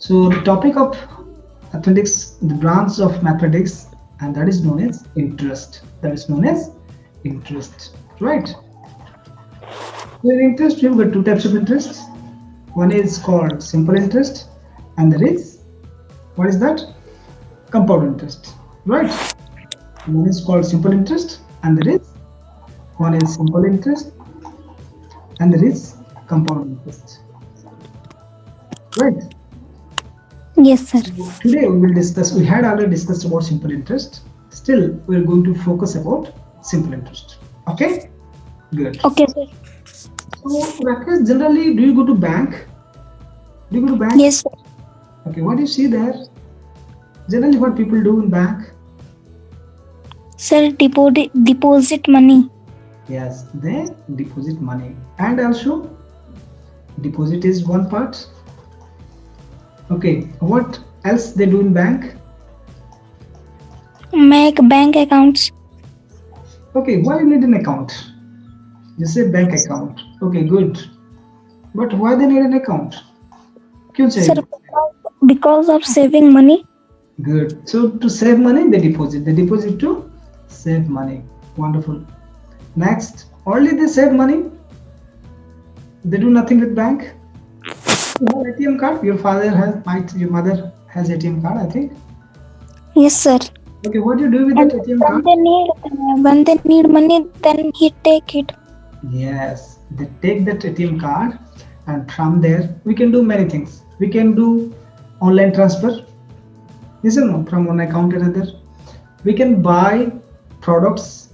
So the topic of mathematics, the branch of mathematics, and that is known as interest. That is known as interest, right? So in interest, we've got two types of interest. One is called simple interest, and there is what is that? Compound interest, right? One is called simple interest, and there is one is simple interest, and there is compound interest, right? Yes, sir. So today we will discuss. We had already discussed about simple interest. Still, we are going to focus about simple interest. Okay, good. Okay, sir. So, Rakesh, generally, do you go to bank? Do you go to bank? Yes, sir. Okay, what do you see there? Generally, what people do in bank? Sir, deposit money. Yes, they deposit money, and also deposit is one part. Okay, what else they do in bank? Make bank accounts. Okay, why you need an account? You say bank account. Okay, good. But why they need an account? क्यों Sir, चाहिए? because of saving money. Good. So to save money, they deposit. They deposit to save money. Wonderful. Next, only they save money. They do nothing with bank. You have ATM card. Your father has, might your mother has ATM card, I think. Yes, sir. Okay, what do you do with And that ATM when card? they need money, then he take it. Yes, they take that ATM card, and from there we can do many things. We can do online transfer. Yes or no? From one account to another. We can buy products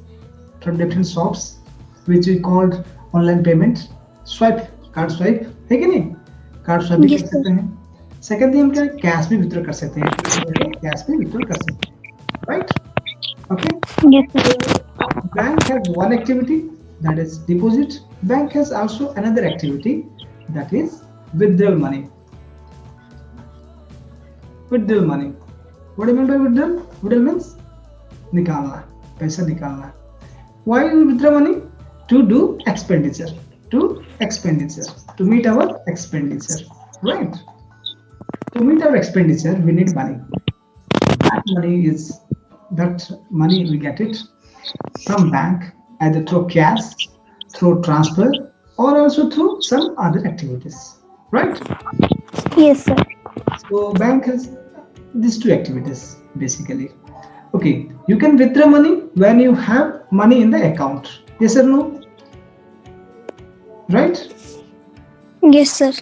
from different shops, which we called online payment. Swipe, card swipe, है कि नहीं? Card swipe भी कर Yes, sir. सकते हैं. Second thing हम क्या cash भी विथड्रॉ कर सकते हैं. कैश भी विथड्रॉ कर सकते हैं, right? Okay. Yes, sir. So bank has one activity, that is deposit. Bank has also another activity, that is withdrawal money. Withdrawal money. What do you mean by withdrawal? Withdrawal means निकालना, पैसा निकालना. Why we withdraw money? To do expenditure. To meet our expenditure, right? To meet our expenditure, we need money. That money we get it from bank, either through cash, through transfer, or also through some other activities, right? Yes, sir. So bank has these two activities basically. Okay, you can withdraw money when you have money in the account. Yes or no? Right? Yes, sir.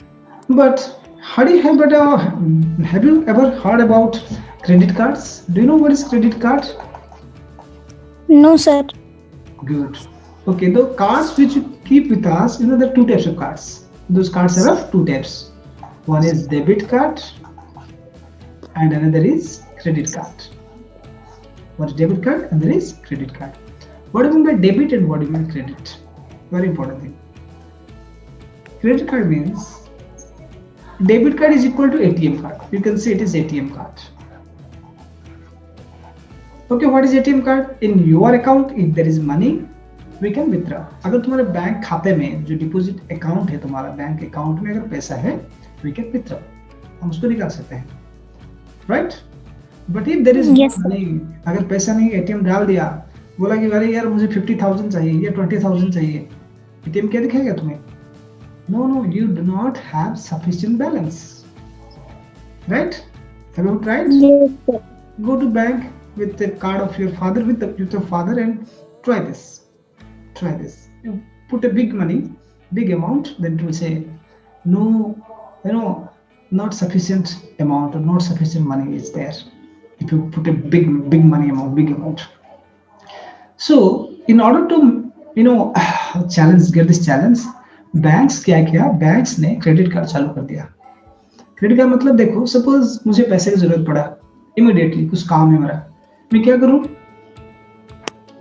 But have you ever heard about credit cards? Do you know what is credit card? No, sir. Good. Okay, the cards which you keep with us, there are two types of cards. Those cards are of two types. One is debit card and another is credit card. What is debit card and there is credit card. What do you mean by debit and what do you mean by credit? Very important thing. Credit card means debit card is equal to ATM card. You can say it is ATM card. Okay, what is ATM card? In your account, if there is money, we can withdraw. अगर तुम्हारे bank खाते में जो deposit account है, तुम्हारा bank account में अगर पैसा है, we can withdraw. हम उसको निकाल सकते हैं, right? But if there is Yes, sir. money, अगर पैसा नहीं ATM डाल दिया, बोला कि अरे यार मुझे 50,000 चाहिए या 20,000 चाहिए, ATM क्या दिखाएगा तुम्हें? No, you do not have sufficient balance, right? Have you tried? Yes, sir. Go to bank with the card of your father, with your father, and try this. Try this. You put a big amount, then it will say, no, not sufficient amount or not sufficient money is there. If you put a big amount. So, in order to, get this challenge, banks क्या किया, banks ने credit card चालू कर दिया. Credit card मतलब देखो, suppose मुझे पैसे की जरूरत पड़ा इमीडिएटली, कुछ काम है मेरा, मैं क्या करूं?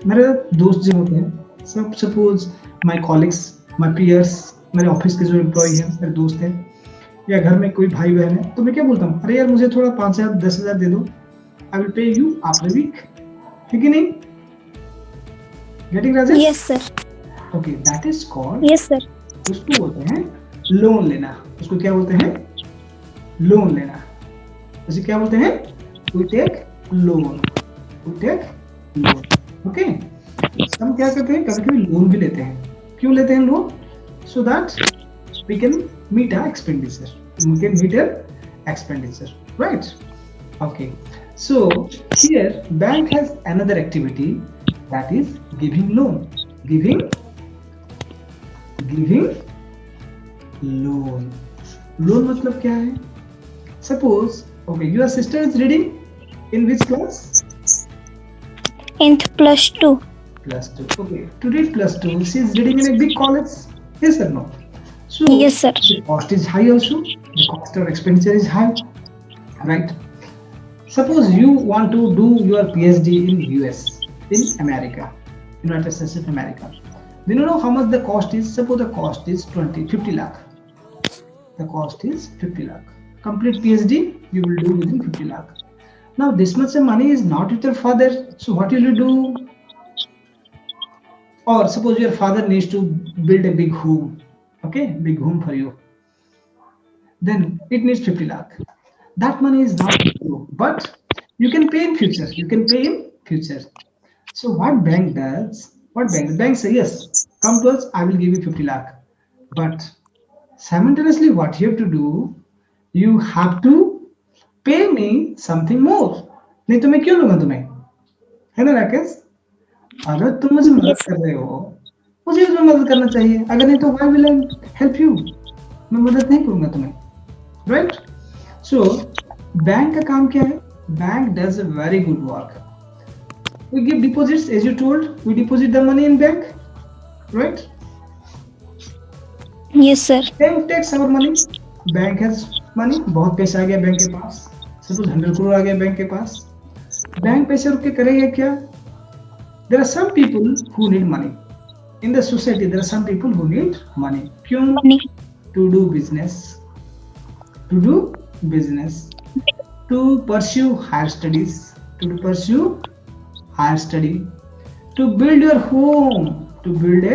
मेरे दोस्त जो होते हैं, सब suppose my colleagues, my peers, मेरे ऑफिस के जो एम्प्लॉय हैं, मेरे दोस्त हैं, या घर में कोई भाई बहन है, तो मैं क्या बोलता हूँ, अरे यार मुझे थोड़ा 5,000 10,000 दे दो, I will pay you after week. ठीक है नहीं? Getting Rajesh? Yes, sir. Okay, that is called, Yes, sir. उसको बोलते हैं लोन लेना. उसको क्या बोलते हैं? लोन लेना. उसे क्या बोलते हैं? We take loan. We take loan. Okay? हम क्या करते हैं? कभी-कभी लोन भी लेते हैं. क्यों लेते हैं loan? So that we can meet our expenditure. We can meet our expenditure. Right? Okay. So here bank has another activity that is giving loan. Giving loan. Loan मतलब क्या है? Suppose, okay, your sister is reading in which class? Nth +2. +2. Okay, to read +2, she is reading in a big college. Yes or no? So Yes, sir. the cost is high also. The cost of expenditure is high, right? Suppose you want to do your PhD in US, in America, United States of America. Do you know how much the cost is? Suppose the cost is 50 lakh. The cost is 50 lakh. Complete PhD you will do within 50 lakh. Now this much of money is not with your father. So what will you do? Or suppose your father needs to build a big home. Okay, big home for you. Then it needs 50 lakh. That money is not with you, but you can pay in future. You can pay in future. So what bank does? What bank? The bank says yes, come to us. I will give you 50 lakh. But simultaneously, what you have to do? You have to pay me something more. नहीं तो मैं क्यों लूंगा तुम्हें? है ना राकेश? अगर तुम मुझे मदद कर रहे हो, मुझे भी तुम्हें मदद करना चाहिए. अगर नहीं तो why will I help you? मैं मदद नहीं करूंगा तुम्हें. Right? So बैंक का काम क्या है? Bank does a very good work. We give deposits, as you told. We deposit the money in bank, right? Yes, sir. Bank takes our money. Bank has money. बहुत पैसा आ गया bank के पास. Suppose 100 crore आ गया bank के पास. Bank पैसे रुक के करेगा क्या? There are some people who need money. In the society, there are some people who need money. क्यों? Money. To do business. To do business. To pursue higher studies. To pursue higher study. To build your home. To build a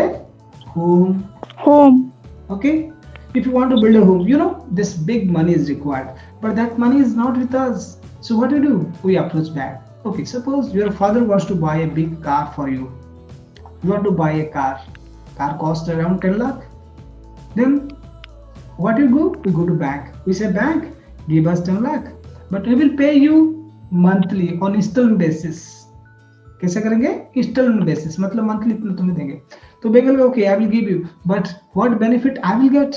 home. Home. Okay, if you want to build a home, you know this big money is required, but that money is not with us. So what do? We approach bank. Okay, suppose your father wants to buy a big car for you. You want to buy a car. Car costs around 10 lakh. Then what you go? We go to bank. We say, bank, give us 10 lakh, but we will pay you monthly on installment basis. कैसे करेंगे? Instalment basis, मतलब monthly इतना तुम्हें देंगे. तो bank बोलेगा okay, I will give you, but what benefit I will get?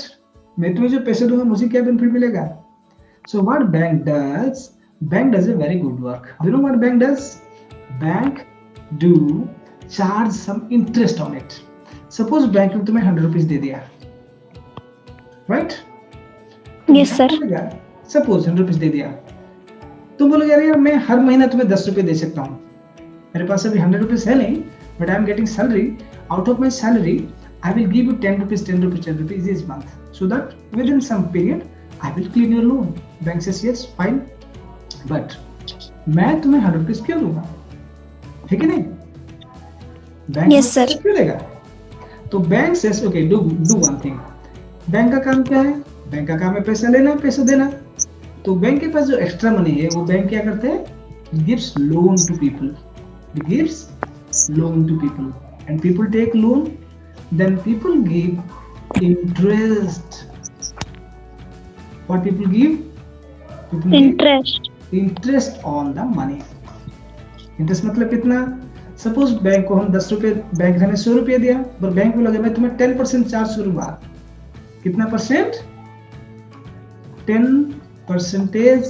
मैं तुम्हें जो पैसे दूंगा मुझे क्या बेनिफिट मिलेगा? So what bank does? Bank does a very good work. You know what bank does? Bank do charge some interest on it. Suppose bank ने तुम्हें 100 रुपीज दे दिया, right? Yes, sir. Suppose 100 rupees दे दिया, तुम बोलोगे यार मैं हर महीना तुम्हें 10 रुपए दे सकता हूँ. मेरे पास अभी 100 रुपीज है नहीं, but I am getting salary. Out of my salary I will give you 10 rupees 10 rupees 10 rupees each month, so that within some period I will clean your loan. Bank says yes, fine, but मैं तुम्हें 100 rupees क्यों दूंगा? है कि नहीं? Bank Yes, sir. क्यों देगा? तो bank says okay, do one thing. Bank का काम क्या है? बैंक का काम है पैसा लेना, पैसा देना. तो बैंक के पास जो एक्स्ट्रा मनी है वो बैंक क्या करते हैं? Gives loan to people. It gives loan to people, and people take loan. Then people give interest. What people give? People Interest. give interest on the money. Interest मतलब कितना? Suppose bank को हम 10 रुपए, bank ने 100 रुपये दिया, पर bank को लगे मैं तुम्हें 10% चार्ज करूंगा. कितना परसेंट? 10%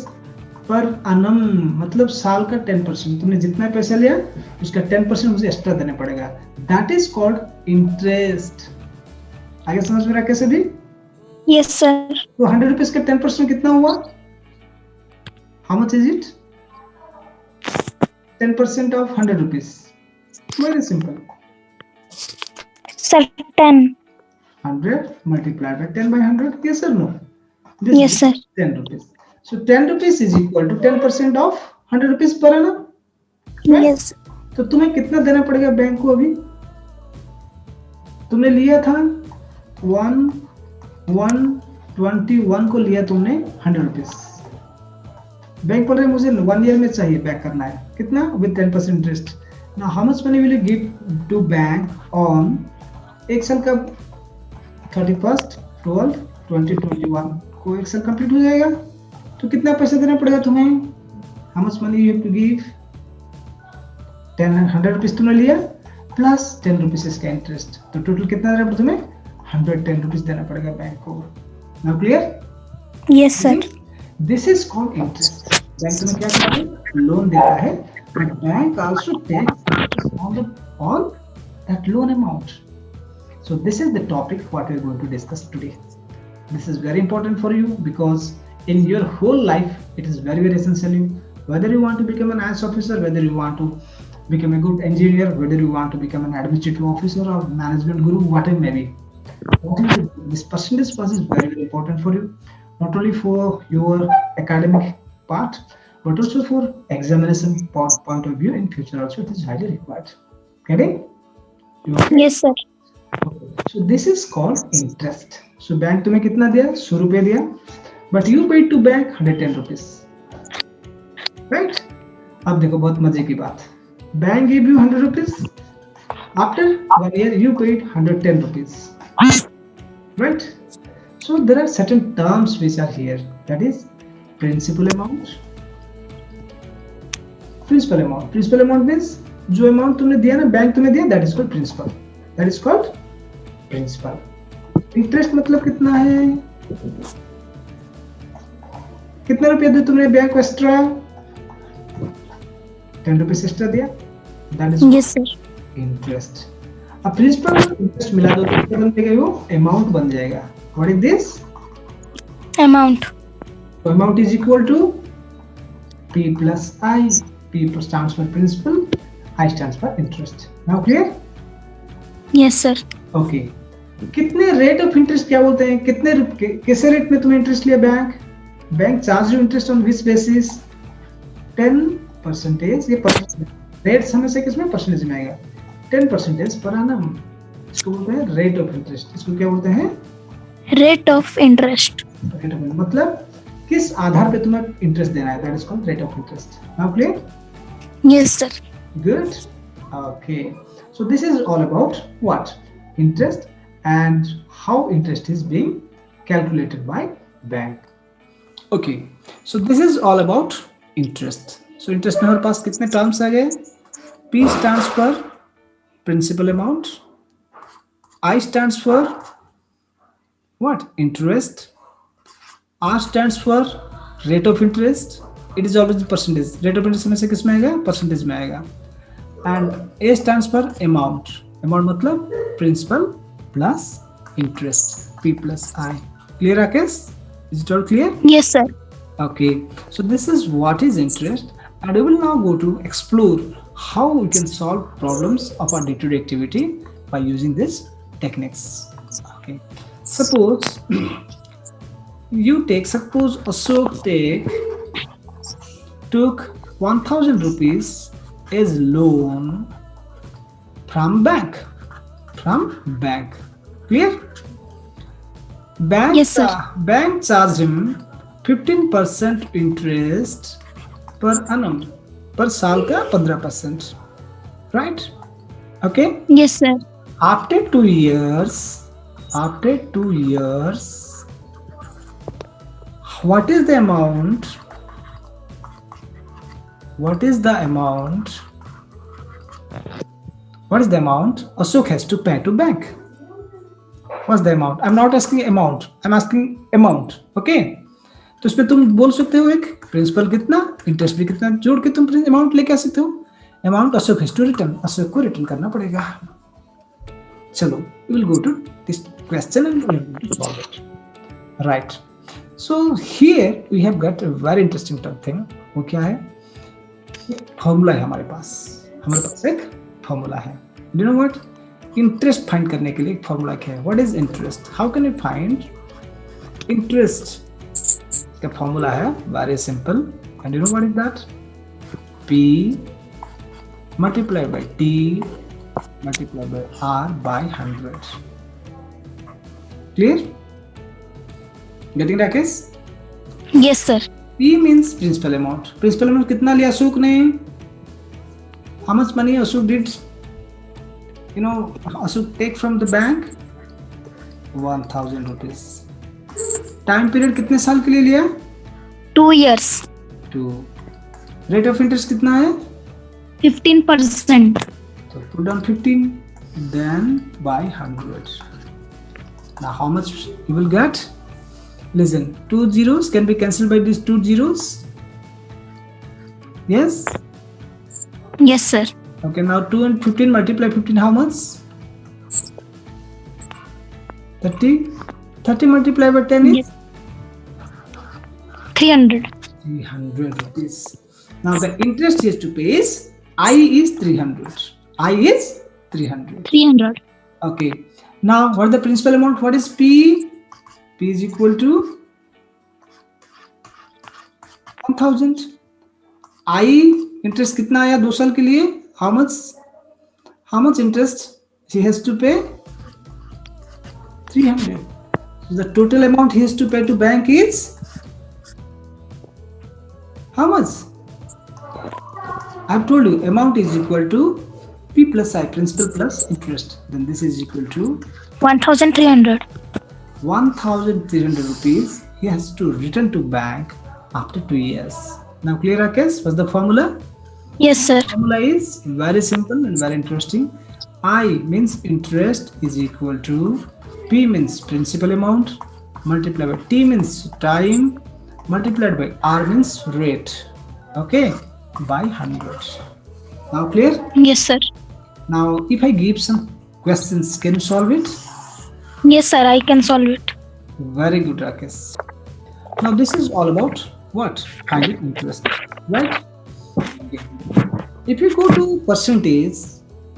पर annum, मतलब साल का 10%. तुमने जितना पैसा लिया उसका 10% मुझे एक्स्ट्रा देना पड़ेगा. That is called interest. आगे समझ में रहा कैसे भी? Yes, sir. तो 100 रुपीज का 10% कितना हुआ? How much is it? 10% of 100 rupees. Very simple. Sir, 10. 100 multiplied by 10 by 100. Yes or no? Yes, sir. 10 rupees. So 10 rupees is equal to 10% of 100 rupees per annum. Right? Yes. तो तुम्हें कितना देना पड़ेगा bank को? अभी तुमने लिया था 121 को लिया तुमने 100 रुपीज. बैंक बोल रहे हैं मुझे 1 ईयर में चाहिए, बैक करना है, कितना, with 10% interest. Now how much money will you give to bank on, एक साल का 31/12/2021 को एक साल कंप्लीट हो जाएगा, तो कितना पैसा देना पड़ेगा तुम्हें, how much money you have to give, 100 rupees तुमने लिया प्लस 10 रुपीज इसका इंटरेस्ट, तो टोटल कितना देना पड़ेगा तुम्हें, 110 रुपीज देना पड़ेगा बैंक को। Now clear? Yes, sir. This is called interest. Bank तुम्हें क्या करता है, लोन देता है, but bank also takes on that loan amount. So this is the topic what we are going to discuss today. This is very important for you because in your whole life it is very essential. Whether you want to become an IAS officer, whether you want to become a good engineer, whether you want to become an administrative officer or management guru, whatever may be, this percentage pass is very important for you, not only for your academic part but also for examination point of view in future also it is highly required. Getting? Yes, sir. So this is called interest. So bank तुम्हें कितना दिया, 100 रुपए दिया, but you paid to bank 110 rupees, right? अब देखो बहुत मजे की बात, bank gave you 100 rupees, after 1 year you paid 110 rupees, right? So there are certain terms which are here, that is principal amount, principal amount. Principal amount means जो amount तुमने दिया ना, बैंक तुम्हें दिया, that is called principal, that is called principal. Interest मतलब कितना है, कितना रुपया दिया तुमने बैंक को एक्स्ट्रा, 10 रुपीज एक्स्ट्रा दिया, that is Yes, sir. Interest. अब प्रिंसिपल इंटरेस्ट मिला दो तो क्या बन जाएगा, वो अमाउंट बन जाएगा। What is this Amount. तो amount is equal to P plus I, P stands for principal, I stands for interest. Now clear? Yes, sir. Okay कितने रेट ऑफ इंटरेस्ट क्या बोलते हैं, कितने कैसे रेट में तुम्हें इंटरेस्ट लिया bank, bank charge you interest on which basis, 10%, ये रेट हमेशा किसमें, परसेंटेज में आएगा, 10% पर annum, इसको बोलते हैं रेट ऑफ इंटरेस्ट। इसको क्या बोलते हैं, Rate of interest. Rate of, मतलब किस आधार पे तुम्हें इंटरेस्ट देना है, that is called rate of interest. Now clear? Yes, sir. Good. Okay. So this is all about what? Interest and how interest is being calculated by bank. Okay. So this is all about interest. So interest में हमारे पास कितने terms आ गए? P stands for principal amount. I stands for what? Interest. R stands for rate of interest. It is always percentage. Rate of interest में से किस में आएगा? Percentage में आएगा. And A stands for amount. Amount मतलब principal plus interest. P plus I. Clear, Rakesh? Is it all clear? Yes, sir. Okay. So this is what is interest, and we will now go to explore how we can solve problems of our day-to-day activity by using these techniques. Okay. Suppose Ashok took 1,000 rupees as loan from bank. Clear? Bank, Yes, sir. Bank charged him 15% interest per annum, per साल का 15%, right? Okay. Yes, sir. After 2 years, what is the amount? What is the amount Ashok has to pay to bank? What's the amount? I'm not asking amount, I'm asking amount. Okay? तो इसमें तुम बोल सकते हो एक principal कितना, interest भी कितना, जोड़ के तुम अमाउंट लेके आ सकते हो। Amount Ashok has to return, Ashok को रिटर्न करना पड़ेगा। चलो, we will go to this question and we will solve it. Right. So here we have got a very interesting thing. वो क्या है? फॉर्मूला है हमारे पास एक फॉर्मूला है। Do know what? Interest find करने के लिए एक फॉर्मूला क्या है? What is interest? How can you find interest? का फॉर्मूला है very simple, and you know what is that? P multiplied by T multiplied by R by 100. Clear? Getting Rakesh? Yes, sir. P means principal amount. Principal amount कितना लिया अशोक ने? How much money Ashok did? Ashok take from the bank? 1,000 rupees. Time period कितने साल के लिए लिया? 2 years. 2. Rate of interest कितना है? 15%. So put down 15, then by 100. Now how much you will get? Listen, 2 zeros can be cancelled by these 2 zeros. Yes? Yes, sir. Okay, now 2 and 15 multiply 15, how much? 30. 30 multiplied by 10 is? Yes. 300. 300 rupees. Now the interest he has to pay is I is 300. I is 300. 300. Okay. Now what is the principal amount? What is P? P is equal to 1000. I interest कितना आया 2 साल के लिए? How much interest he has to pay? 300. So the total amount he has to pay to bank is how much? I have told you amount is equal to P plus I, principal plus interest. Then this is equal to 1,300. 1,300 rupees he has to return to bank after 2 years. Now clear, Rakesh? What's the formula? Yes, sir. Formula is very simple and very interesting. I means interest is equal to P means principal amount multiplied by T means time multiplied by R means rate. Okay, by 100. Now clear? Yes, sir. Now if I give some questions, can you solve it? Yes, sir. I can solve it. Very good, Rakesh. Now this is all about what? Finding interest, right? Okay. If you go to percentage,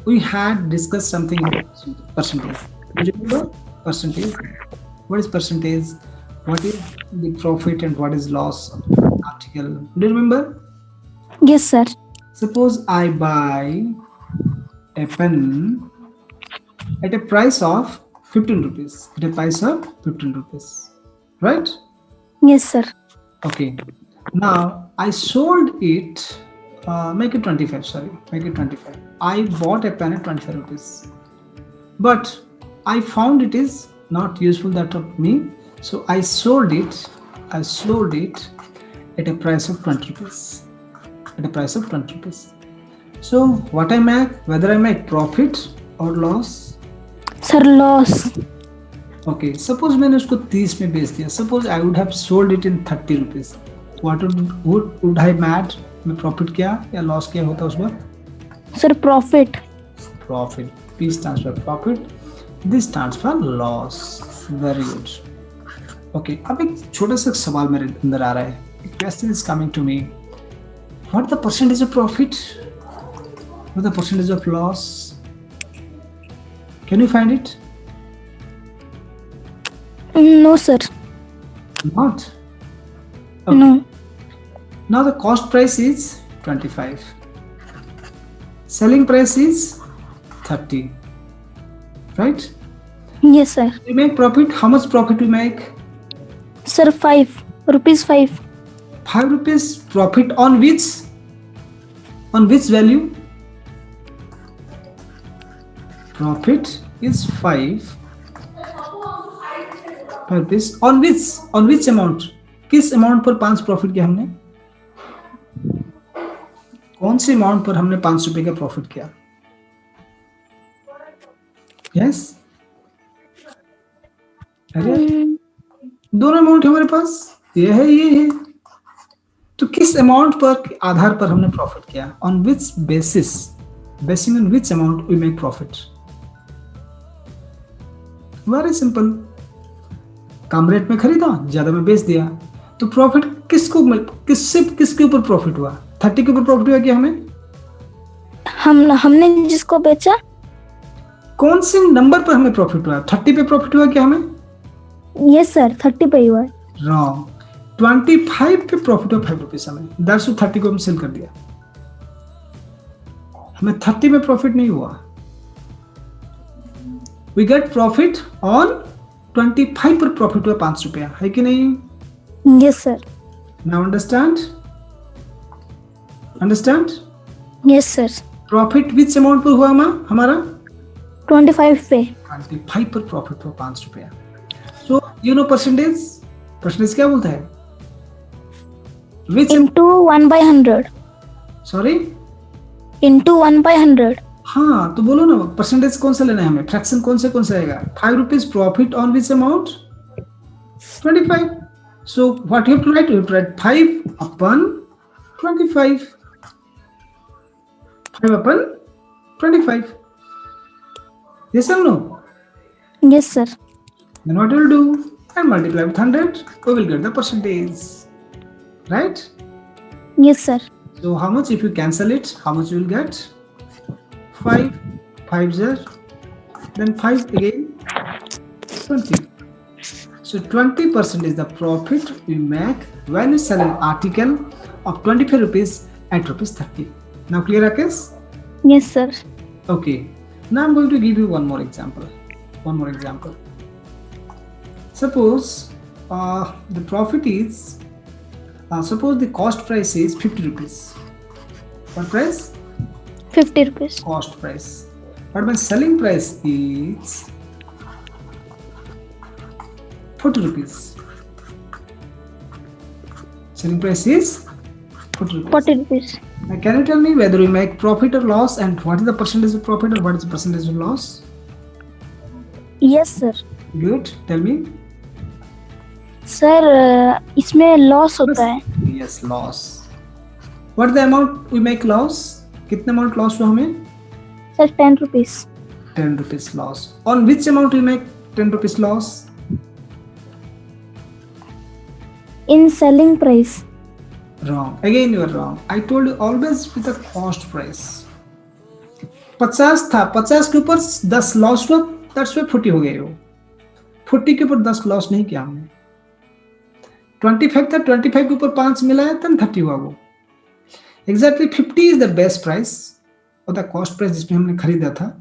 we had discussed something about percentage. Do you remember percentage? What is percentage? What is the profit and what is loss article? Do you remember? Yes, sir. Suppose I buy a pen at a price of 15 rupees. At a price of 15 rupees. Right? Yes, sir. Okay. Now I sold it. Make it 25. Sorry, make it 25. I bought a pen at 25 rupees, but I found it is not useful that of me, so I sold it. I sold it at a price of 20 rupees. At a price of 20 rupees. So what I make, whether I make profit or loss? Sir, loss. Okay. Suppose मैंने उसको 30 में बेच दिया. Suppose I would have sold it in 30 rupees. What would I made? मैं profit किया या loss किया होता उस वक्त? Sir, profit. Profit. P stands for profit. This stands for loss. Very good. Okay. अब एक छोटा सा सवाल मेरे अंदर आ रहा है. A question is coming to me. What the percentage of profit? What the percentage of loss? Can you find it? No, sir. Not. Okay. No. Now the cost price is 25. Selling price is 30. Right? Yes, sir. We make profit. How much profit we make? Sir, 5 rupees 5. 5 rupees profit on which? On which value? Profit is 5 rupees. On which? On which amount? किस amount पर 5 profit किया हमने? कौन से amount पर हमने 5 रुपए का प्रॉफिट किया? यस? अरे दोनों अमाउंट हमारे पास, ये है. तो किस अमाउंट पर आधार पर हमने प्रॉफिट किया? On which basis? Basing on which amount we make profit? Very simple. कम रेट में खरीदा, ज्यादा में बेच दिया, तो प्रॉफिट किसके ऊपर प्रॉफिट हुआ? 30 के ऊपर प्रॉफिट हुआ क्या हमें? हमने जिसको बेचा. कौन से नंबर पर हमें प्रॉफिट हुआ? 30 पे प्रॉफिट हुआ क्या हमें? यस सर, 30 पे हुआ. रॉन्ग. 25 पे प्रॉफिट हुआ 5 रुपीज हमें. दैट्स 30 को हम सेल कर दिया. हमें 30 में प्रॉफिट नहीं हुआ. वी गेट प्रॉफिट ऑन 25 पर प्रॉफिट हुआ 5 रुपया, है कि नहीं? Yes sir. Now understand? Understand? Yes, sir. Profit which amount पर हुआ हमारा 25 पे. 25 पर प्रॉफिट पर 5 रुपया. So you know percentage क्या बोलता है? Which Into 1 by 100. sorry? Into 1 by 100. हाँ, तो बोलो ना परसेंटेज कौन सा लेना है हमें, फ्रैक्शन कौन से आएगा. 5 rupees profit on which amount 25. So what you have to write? You have to write 5 upon 25. 5 upon 25. Yes or no? Yes, sir. Then what we'll do? And multiply with 100. We will get the percentage. Right? Yes, sir. So how much if you cancel it? How much you will get? 5. 5 0. Then 5 again. 20. So 20% is the profit we make when we sell an article of 25 rupees at rupees 30. Now clear, Rakesh? Yes, sir. Okay. Now I'm going to give you one more example. Suppose the profit is, suppose the cost price is 50 rupees. What price? 50 rupees. Cost price. But my selling price is 40 rupees. Selling price is 40 rupees. 40 rupees. Now, can you tell me whether we make profit or loss, and what is the percentage of profit or what is the percentage of loss? Yes, sir. Good. Tell me. Sir, इसमें loss होता है. Yes, loss. What is the amount we make loss? कितने amount loss हुआ हमें? Sir, 10 rupees. 10 rupees loss. On which amount we make 10 rupees loss? In selling price. Wrong. Again you are wrong. I told you always with the cost price. 50 था, 50 के ऊपर 10 loss हुआ, that's why 40 हो गए हो. 40 के ऊपर 10 लॉस नहीं किया हमने. 25 था, 25 के ऊपर 5 मिला है, तब 30 हुआ वो. Exactly 50 is the best price और the cost price जिसमें हमने खरीदा था.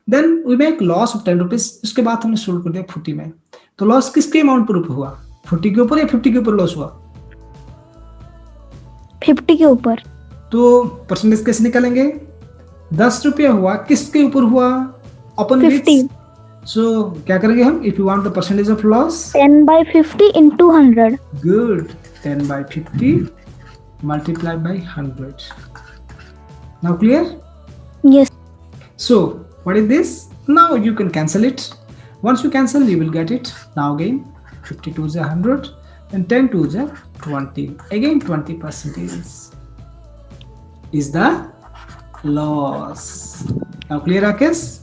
Then we make loss of 10 rupees. उसके बाद हमने सोल्व कर दिया 40 में. तो लॉस किसके अमाउंट पर हुआ? 40 के ऊपर या 50 के ऊपर लॉस हुआ? 50 के ऊपर. तो परसेंटेज कैसे निकालेंगे? 10 रुपया हुआ, किसके ऊपर हुआ? अपन 50. सो क्या करेंगे हम? If you want the percentage of loss, 10 by 50 into 100. Good. 10 by 50 multiplied by 100. Now clear? Yes. So what is this? Now you can cancel it. Once you cancel, you will get it. Now again 52 is 100 and 10 2 is 20. Again 20% is the loss. Now clear, Rakesh?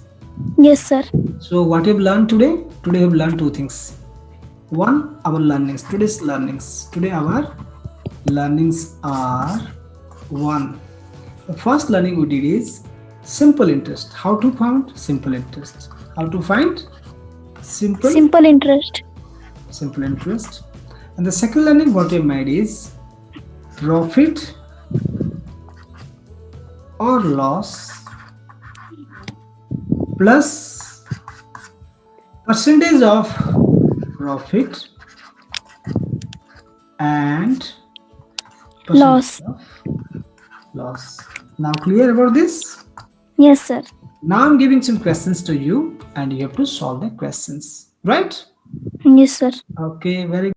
Yes, sir. So what you have learned today? Today you have learned two things. One, our learnings. Today's learnings. Today our learnings are one. The first learning we did is simple interest. How to find simple interest? How to find Simple interest. simple interest. And the second learning what we made is profit or loss plus percentage of profit and Loss. loss. Now clear about this? Yes, sir. Now I'm giving some questions to you and you have to solve the questions, right? Yes, sir. Okay, very